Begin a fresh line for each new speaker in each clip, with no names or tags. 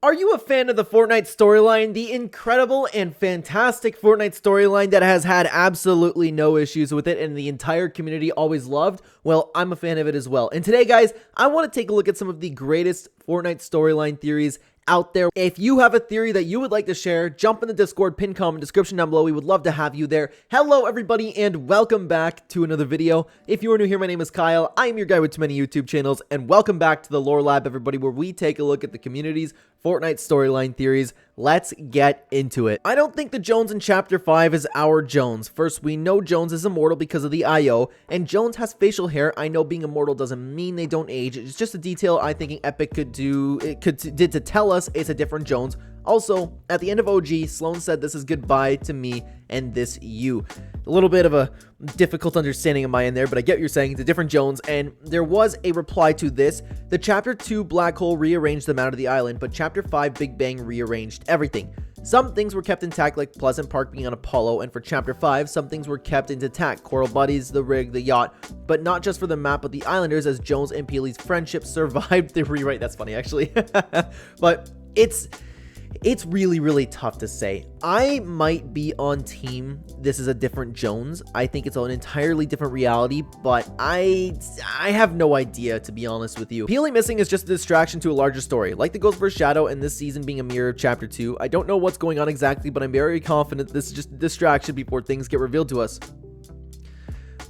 Are you a fan of the Fortnite storyline, the incredible and fantastic Fortnite storyline that has had absolutely no issues with it and the entire community always loved? Well, I'm a fan of it as well. And today, guys, I want to take a look at some of the greatest Fortnite storyline theories out there. If you have a theory that you would like to share, jump in the Discord, pin comment, description down below. We would love to have you there. Hello, everybody, and welcome back to another video. If you are new here, my name is Kyle. I am your guy with too many YouTube channels, and welcome back to the Lore Lab, everybody, where we take a look at the community's Fortnite storyline theories. Let's get into it. I don't think the Jones in Chapter 5 is our Jones. First, we know Jones is immortal because of the IO, and Jones has facial hair. I know being immortal doesn't mean they don't age. It's just a detail I thinking Epic did to tell us it's a different Jones. Also, at the end of OG, Sloan said this is goodbye to me and this you. A little bit of a difficult understanding of my end there, but I get what you're saying. It's a different Jones, and there was a reply to this. The Chapter 2 Black Hole rearranged them out of the island, but Chapter 5 Big Bang rearranged everything. Some things were kept intact, like Pleasant Park being on Apollo, and for Chapter 5, some things were kept intact, Coral Buddies, the rig, the yacht, but not just for the map, but the Islanders, as Jones and Peely's friendship survived the rewrite. That's funny, actually. But it's really tough to say. I might be on team this is a different Jones. I think it's an entirely different reality, but I have no idea, to be honest with you. Peely missing is just a distraction to a larger story, like the Ghost vs. Shadow and this season being a mirror of Chapter 2. I don't know what's going on exactly, but I'm very confident this is just a distraction before things get revealed to us.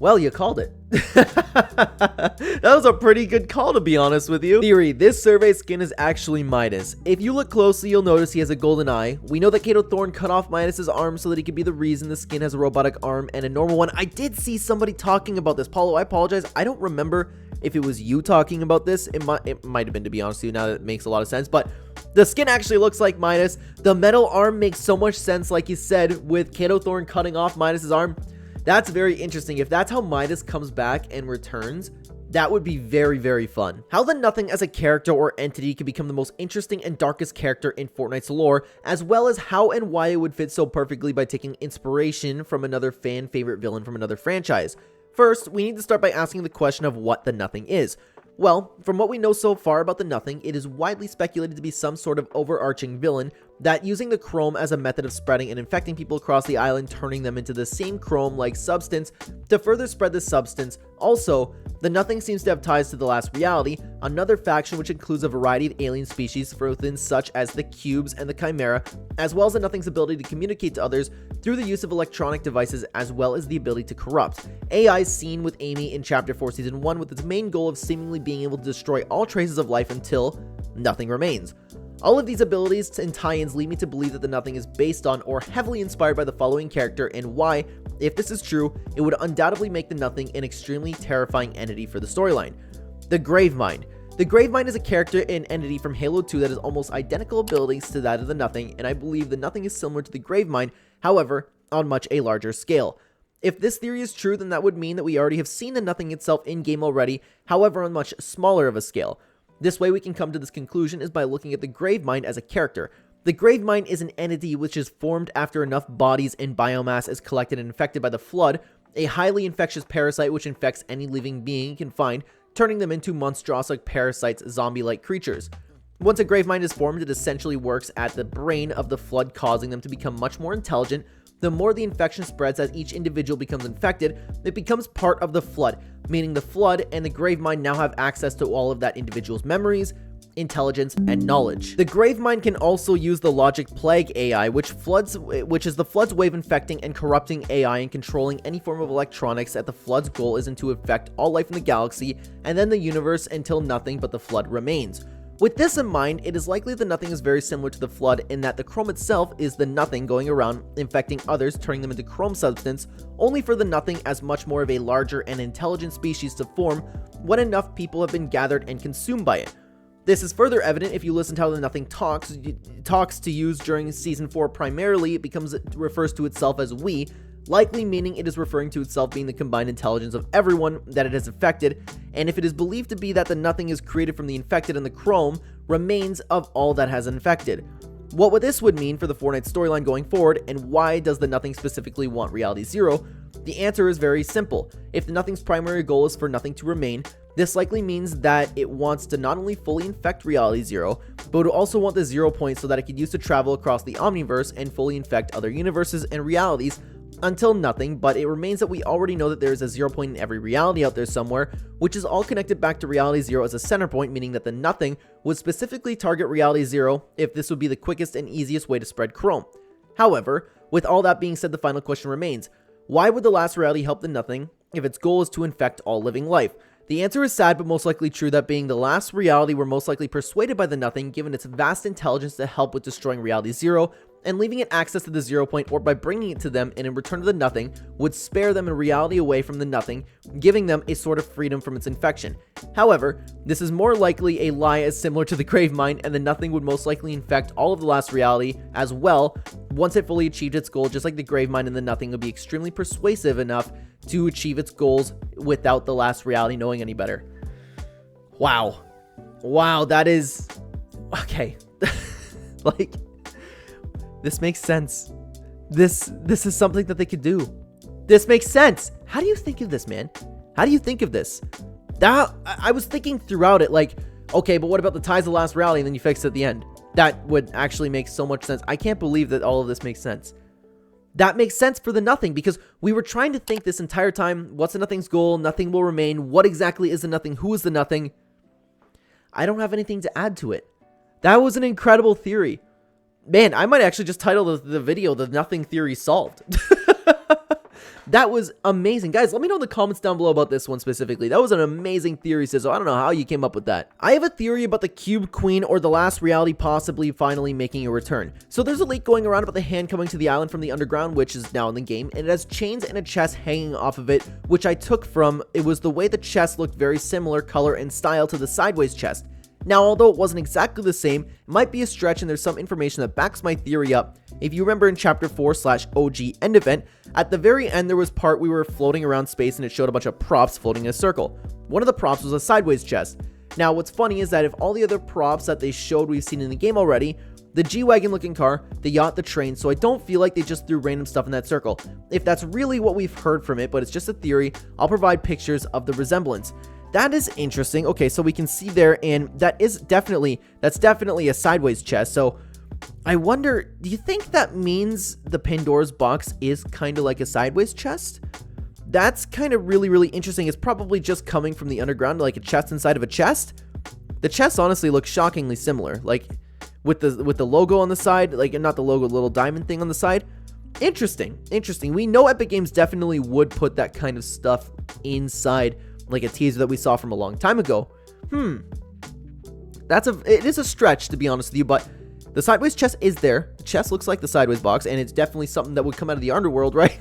Well, you called it. That was a pretty good call, to be honest with you. Theory: this survey skin is actually Midas. If you look closely, you'll notice he has a golden eye. We know that Kato Thorn cut off Midas's arm so that he could be the reason the skin has a robotic arm and a normal one. I did see somebody talking about this. Paulo, I apologize. I don't remember if it was you talking about this. It might have been, to be honest with you. Now that makes a lot of sense. But the skin actually looks like Midas. The metal arm makes so much sense, like you said, with Kato Thorn cutting off Midas's arm. That's very interesting. If that's how Midas comes back and returns, that would be very fun. How the Nothing as a character or entity can become the most interesting and darkest character in Fortnite's lore, as well as how and why it would fit so perfectly by taking inspiration from another fan favorite villain from another franchise. First, we need to start by asking the question of what the Nothing is. Well, from what we know so far about the Nothing, it is widely speculated to be some sort of overarching villain that, using the chrome as a method of spreading and infecting people across the island, turning them into the same chrome-like substance to further spread the substance. Also, the Nothing seems to have ties to the Last Reality, another faction which includes a variety of alien species within, such as the Cubes and the Chimera, as well as the Nothing's ability to communicate to others through the use of electronic devices, as well as the ability to corrupt. AI seen with Amy in Chapter 4 Season 1 with its main goal of seemingly being able to destroy all traces of life until nothing remains. All of these abilities and tie-ins lead me to believe that the Nothing is based on or heavily inspired by the following character, and why, if this is true, it would undoubtedly make the Nothing an extremely terrifying entity for the storyline. The Gravemind. The Gravemind is a character and entity from Halo 2 that has almost identical abilities to that of the Nothing, and I believe the Nothing is similar to the Gravemind, however, on much a larger scale. If this theory is true, then that would mean that we already have seen the Nothing itself in-game already, however on much smaller of a scale. This way we can come to this conclusion is by looking at the Gravemind as a character. The Gravemind is an entity which is formed after enough bodies and biomass is collected and infected by the Flood, a highly infectious parasite which infects any living being it can find, turning them into monstrosic parasites, zombie-like creatures. Once a Gravemind is formed, it essentially works at the brain of the Flood, causing them to become much more intelligent. The more the infection spreads as each individual becomes infected, it becomes part of the Flood, meaning the Flood and the Gravemind now have access to all of that individual's memories, intelligence, and knowledge. The Gravemind can also use the Logic Plague AI, which is the Flood's way of infecting and corrupting AI and controlling any form of electronics. That the Flood's goal isn't to affect all life in the galaxy and then the universe until nothing but the Flood remains. With this in mind, it is likely the Nothing is very similar to the Flood in that the chrome itself is the Nothing going around infecting others, turning them into chrome substance, only for the Nothing as much more of a larger and intelligent species to form when enough people have been gathered and consumed by it. This is further evident if you listen to how the Nothing talks to use during Season 4 primarily. It refers to itself as we, likely meaning it is referring to itself being the combined intelligence of everyone that it has affected, and if it is believed to be that the Nothing is created from the infected and the chrome remains of all that has infected. What this would mean for the Fortnite storyline going forward, and why does the Nothing specifically want Reality Zero? The answer is very simple. If the Nothing's primary goal is for nothing to remain, This likely means that it wants to not only fully infect Reality Zero, but it would also want the 0 point so that it could use to travel across the Omniverse and fully infect other universes and realities until nothing. But it remains that we already know that there is a 0 point in every reality out there somewhere, which is all connected back to Reality Zero as a center point, meaning that the nothing would specifically target Reality Zero if this would be the quickest and easiest way to spread Chrome. However, with all that being said, the final question remains: why would the last reality help the nothing if its goal is to infect all living life? The answer is sad but most likely true, that being the last reality, we're most likely persuaded by the nothing given its vast intelligence to help with destroying Reality Zero and leaving it access to the 0 point, or by bringing it to them and in return to the nothing would spare them in reality away from the nothing, giving them a sort of freedom from its infection. However, this is more likely a lie, as similar to the Gravemind, and the nothing would most likely infect all of the last reality as well once it fully achieved its goal, just like the Gravemind, and the nothing would be extremely persuasive enough to achieve its goals without the last reality knowing any better. Wow, that is okay. Like, this makes sense. This is something that they could do. This makes sense. How do you think of this, man? How do you think of this? That I was thinking throughout it, like, okay, but what about the ties of the last reality, and then you fix it at the end? That would actually make so much sense. I can't believe that all of this makes sense. That makes sense for the nothing, because we were trying to think this entire time, what's the nothing's goal? Nothing will remain. What exactly is the nothing? Who is the nothing? I don't have anything to add to it. That was an incredible theory. Man, I might actually just title the video "The Nothing Theory Solved." That was amazing. Guys, let me know in the comments down below about this one specifically. That was an amazing theory, Sizzle. I don't know how you came up with that. I have a theory about the Cube Queen, or the last reality possibly finally making a return. So there's a leak going around about the hand coming to the island from the underground, which is now in the game, and it has chains and a chest hanging off of it, which I took from, it was the way the chest looked very similar color and style to the sideways chest. Now, although it wasn't exactly the same, it might be a stretch, and there's some information that backs my theory up. If you remember in Chapter 4/OG End Event, at the very end there was part we were floating around space and it showed a bunch of props floating in a circle. One of the props was a sideways chest. Now, what's funny is that if all the other props that they showed we've seen in the game already, the G-Wagon looking car, the yacht, the train, so I don't feel like they just threw random stuff in that circle. If that's really what we've heard from it, but it's just a theory, I'll provide pictures of the resemblance. That is interesting. Okay, so we can see there, and that's definitely a sideways chest. So I wonder, do you think that means the Pandora's box is kind of like a sideways chest? That's kind of really interesting. It's probably just coming from the underground, like a chest inside of a chest. The chest honestly looks shockingly similar, like with the logo on the side, like not the logo, little diamond thing on the side. Interesting. We know Epic Games definitely would put that kind of stuff inside, like a teaser that we saw from a long time ago. It is a stretch, to be honest with you, but the sideways chest is there. The chest looks like the sideways box, and it's definitely something that would come out of the underworld, right?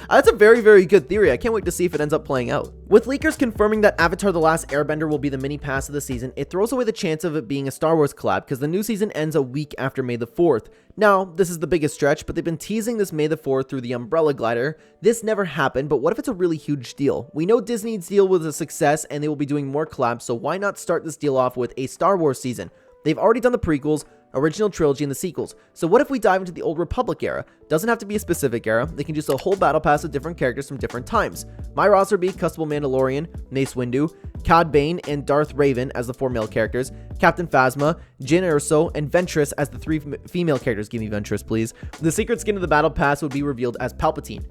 That's a very good theory. I can't wait to see if it ends up playing out. With leakers confirming that Avatar: The Last Airbender will be the mini pass of the season, it throws away the chance of it being a Star Wars collab, because the new season ends a week after May the 4th. Now, this is the biggest stretch, but they've been teasing this May the 4th through the Umbrella Glider. This never happened, but what if it's a really huge deal? We know Disney's deal was a success, and they will be doing more collabs, so why not start this deal off with a Star Wars season? They've already done the prequels, original trilogy, and the sequels. So what if we dive into the Old Republic era? Doesn't have to be a specific era. They can just a whole battle pass with different characters from different times. My roster would be Custable Mandalorian, Mace Windu, Cad Bane, and Darth Raven as the 4 male characters, Captain Phasma, Jyn Erso, and Ventress as the 3 female characters. Give me Ventress, please. The secret skin of the battle pass would be revealed as Palpatine.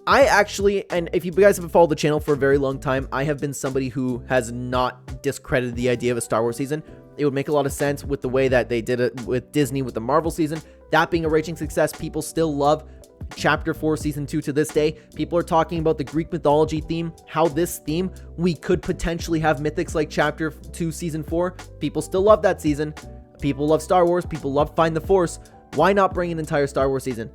I actually, and if you guys haven't followed the channel for a very long time, I have been somebody who has not discredited the idea of a Star Wars season. It would make a lot of sense with the way that they did it with Disney with the Marvel season. That being a raging success, people still love Chapter 4 Season 2 to this day. People are talking about the Greek mythology theme, how this theme, we could potentially have mythics like Chapter 2 Season 4. People still love that season. People love Star Wars. People love Find the Force. Why not bring an entire Star Wars season?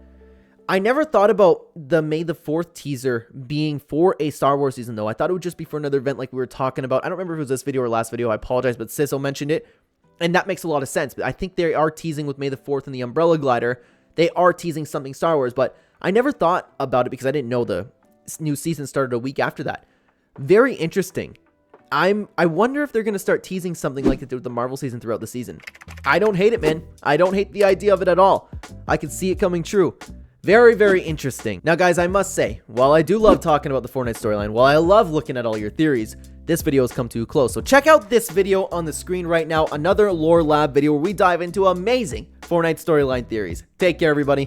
I never thought about the May the 4th teaser being for a Star Wars season, though. I thought it would just be for another event like we were talking about. I don't remember if it was this video or last video. I apologize, but Sizzle mentioned it, and that makes a lot of sense. But I think they are teasing with May the 4th and the Umbrella Glider. They are teasing something Star Wars, but I never thought about it because I didn't know the new season started a week after that. Very interesting. I wonder if they're going to start teasing something like they did with the Marvel season throughout the season. I don't hate it, man. I don't hate the idea of it at all. I can see it coming true. Very interesting. Now, guys, I must say, while I do love talking about the Fortnite storyline, while I love looking at all your theories, this video has come to a close. So check out this video on the screen right now, another lore lab video where we dive into amazing Fortnite storyline theories. Take care, everybody.